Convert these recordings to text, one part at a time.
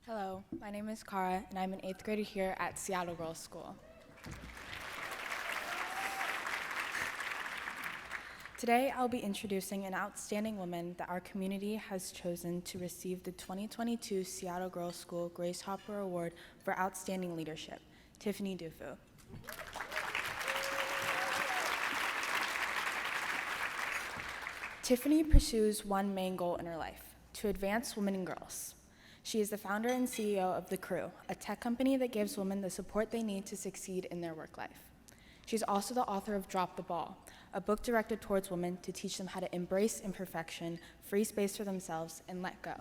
Hello, my name is Kara, and I'm an 8th grader here at Seattle Girls School. Today, I'll be introducing an outstanding woman that our community has chosen to receive the 2022 Seattle Girls School Grace Hopper Award for Outstanding Leadership, Tiffany Dufu. Tiffany pursues one main goal in her life: to advance women and girls. She is the founder and CEO of The Crew, a tech company that gives women the support they need to succeed in their work life. She's also the author of Drop the Ball, a book directed towards women to teach them how to embrace imperfection, free space for themselves, and let go.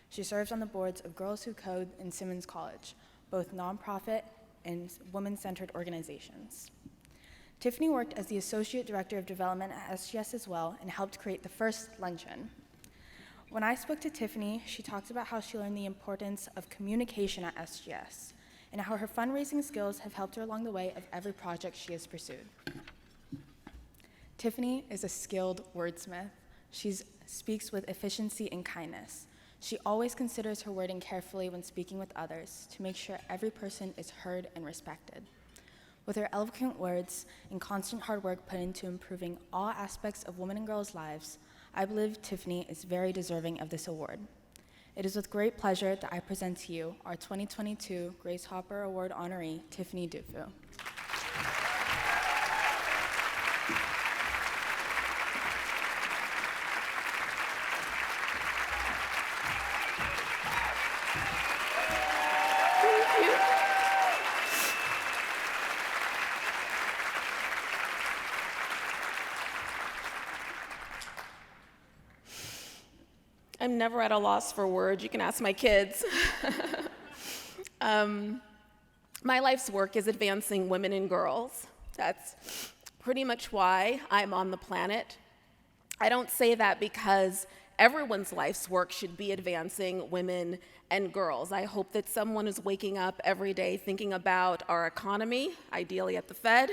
She serves on the boards of Girls Who Code and Simmons College, both nonprofit and women-centered organizations. Tiffany worked as the Associate Director of Development at SGS as well and helped create the first Luncheon. When I spoke to Tiffany, she talked about how she learned the importance of communication at SGS and how her fundraising skills have helped her along the way of every project she has pursued. Tiffany is a skilled wordsmith. She speaks with efficiency and kindness. She always considers her wording carefully when speaking with others to make sure every person is heard and respected. With her eloquent words and constant hard work put into improving all aspects of women and girls' lives, I believe Tiffany is very deserving of this award. It is with great pleasure that I present to you our 2022 Grace Hopper Award honoree, Tiffany Dufu. I'm never at a loss for words. You can ask my kids. My life's work is advancing women and girls. That's pretty much why I'm on the planet. I don't say that because everyone's life's work should be advancing women and girls. I hope that someone is waking up every day thinking about our economy, ideally at the Fed.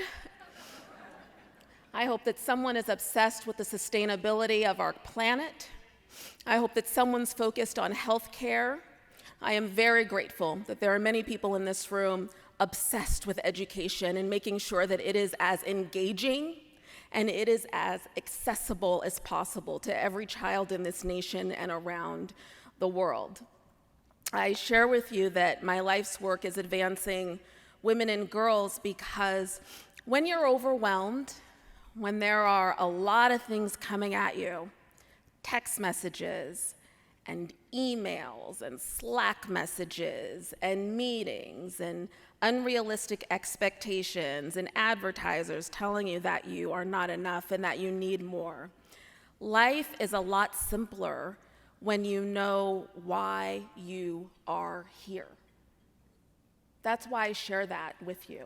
I hope that someone is obsessed with the sustainability of our planet. I hope that someone's focused on health care. I am very grateful that there are many people in this room obsessed with education and making sure that it is as engaging and it is as accessible as possible to every child in this nation and around the world. I share with you that my life's work is advancing women and girls because when you're overwhelmed, when there are a lot of things coming at you, text messages and emails and Slack messages and meetings and unrealistic expectations and advertisers telling you that you are not enough and that you need more. Life is a lot simpler when you know why you are here. That's why I share that with you.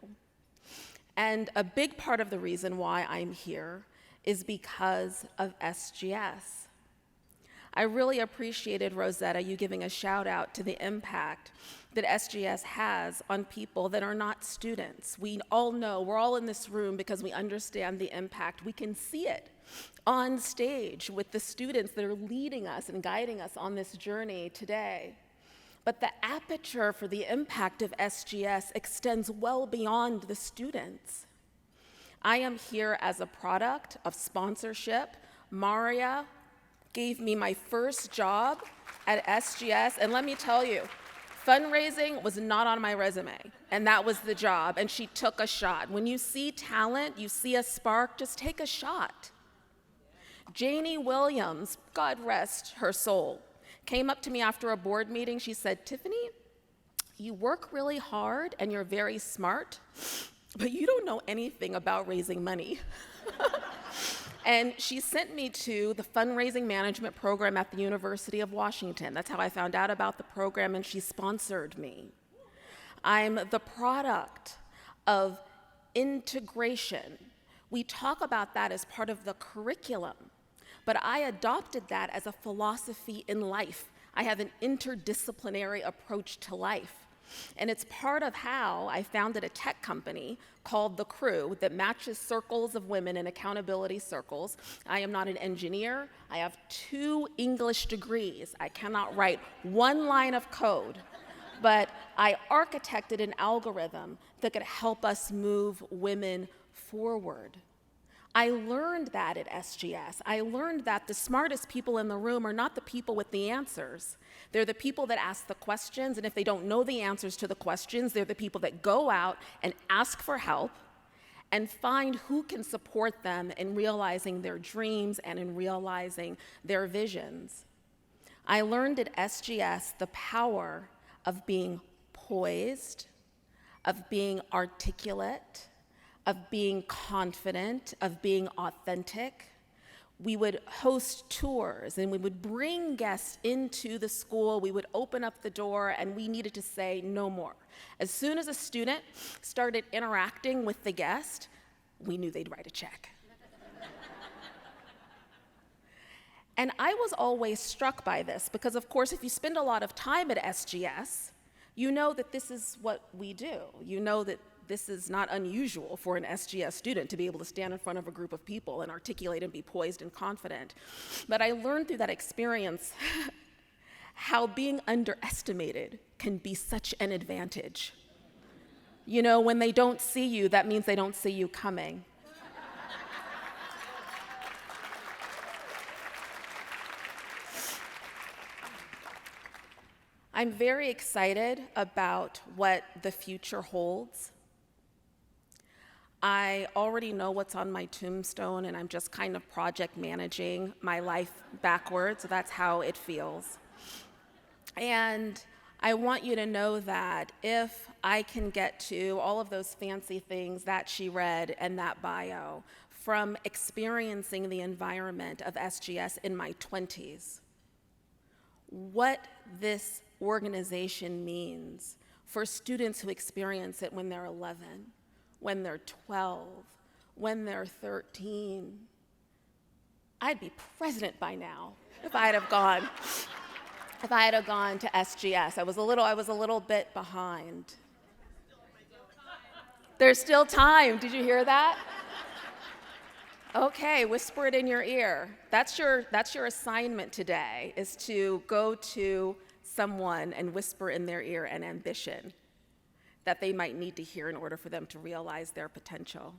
And a big part of the reason why I'm here is because of SGS. I really appreciated, Rosetta, you giving a shout out to the impact that SGS has on people that are not students. We all know, we're all in this room because we understand the impact. We can see it on stage with the students that are leading us and guiding us on this journey today. But the aperture for the impact of SGS extends well beyond the students. I am here as a product of sponsorship. Maria gave me my first job at SGS, and let me tell you, fundraising was not on my resume, and that was the job, and she took a shot. When you see talent, you see a spark, just take a shot. Janie Williams, God rest her soul, came up to me after a board meeting. She said, "Tiffany, you work really hard and you're very smart, but you don't know anything about raising money." And she sent me to the fundraising management program at the University of Washington. That's how I found out about the program, and she sponsored me. I'm the product of integration. We talk about that as part of the curriculum, but I adopted that as a philosophy in life. I have an interdisciplinary approach to life. And it's part of how I founded a tech company called The Crew that matches circles of women in accountability circles. I am not an engineer. I have 2 English degrees. I cannot write one line of code. but I architected an algorithm that could help us move women forward. I learned that at SGS. I learned that the smartest people in the room are not the people with the answers. They're the people that ask the questions, and if they don't know the answers to the questions, they're the people that go out and ask for help and find who can support them in realizing their dreams and in realizing their visions. I learned at SGS the power of being poised, of being articulate, of being confident, of being authentic. We would host tours and we would bring guests into the school. We would open up the door and we needed to say no more. As soon as a student started interacting with the guest, we knew they'd write a check. And I was always struck by this because, of course, if you spend a lot of time at SGS, you know that this is what we do. You know that this is not unusual for an SGS student to be able to stand in front of a group of people and articulate and be poised and confident. But I learned through that experience how being underestimated can be such an advantage. You know, when they don't see you, that means they don't see you coming. I'm very excited about what the future holds. I already know what's on my tombstone, and I'm just kind of project managing my life backwards. So that's how it feels. And I want you to know that if I can get to all of those fancy things that she read and that bio from experiencing the environment of SGS in my 20s, what this organization means for students who experience it when they're 11, when they're 12, when they're 13. I'd be president by now if I had have gone to SGS. I was a little bit behind. There's still time. Did you hear that? Okay, whisper it in your ear. That's your assignment today, is to go to someone and whisper in their ear an ambition that they might need to hear in order for them to realize their potential.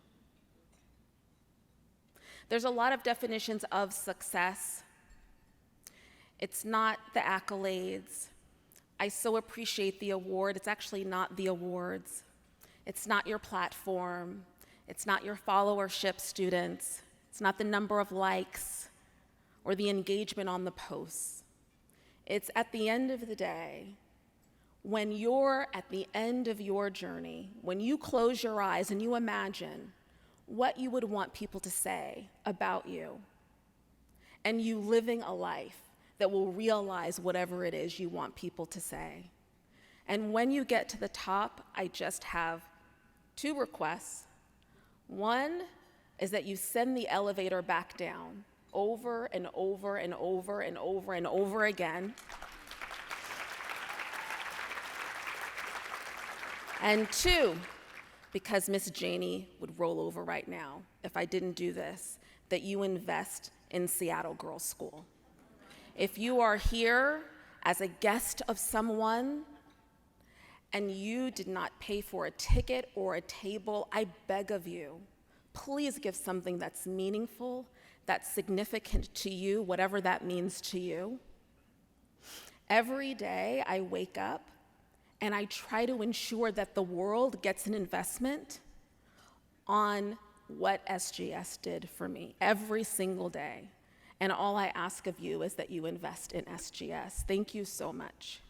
There's a lot of definitions of success. It's not the accolades. I so appreciate the award. It's actually not the awards. It's not your platform. It's not your followership, students. It's not the number of likes or the engagement on the posts. It's at the end of the day, when you're at the end of your journey, when you close your eyes and you imagine what you would want people to say about you, and you living a life that will realize whatever it is you want people to say. And when you get to the top, I just have two requests. One is that you send the elevator back down over and over and over and over and over again. And two, because Miss Janie would roll over right now if I didn't do this, that you invest in Seattle Girls School. If you are here as a guest of someone and you did not pay for a ticket or a table, I beg of you, please give something that's meaningful, that's significant to you, whatever that means to you. Every day I wake up and I try to ensure that the world gets an investment on what SGS did for me every single day. And all I ask of you is that you invest in SGS. Thank you so much.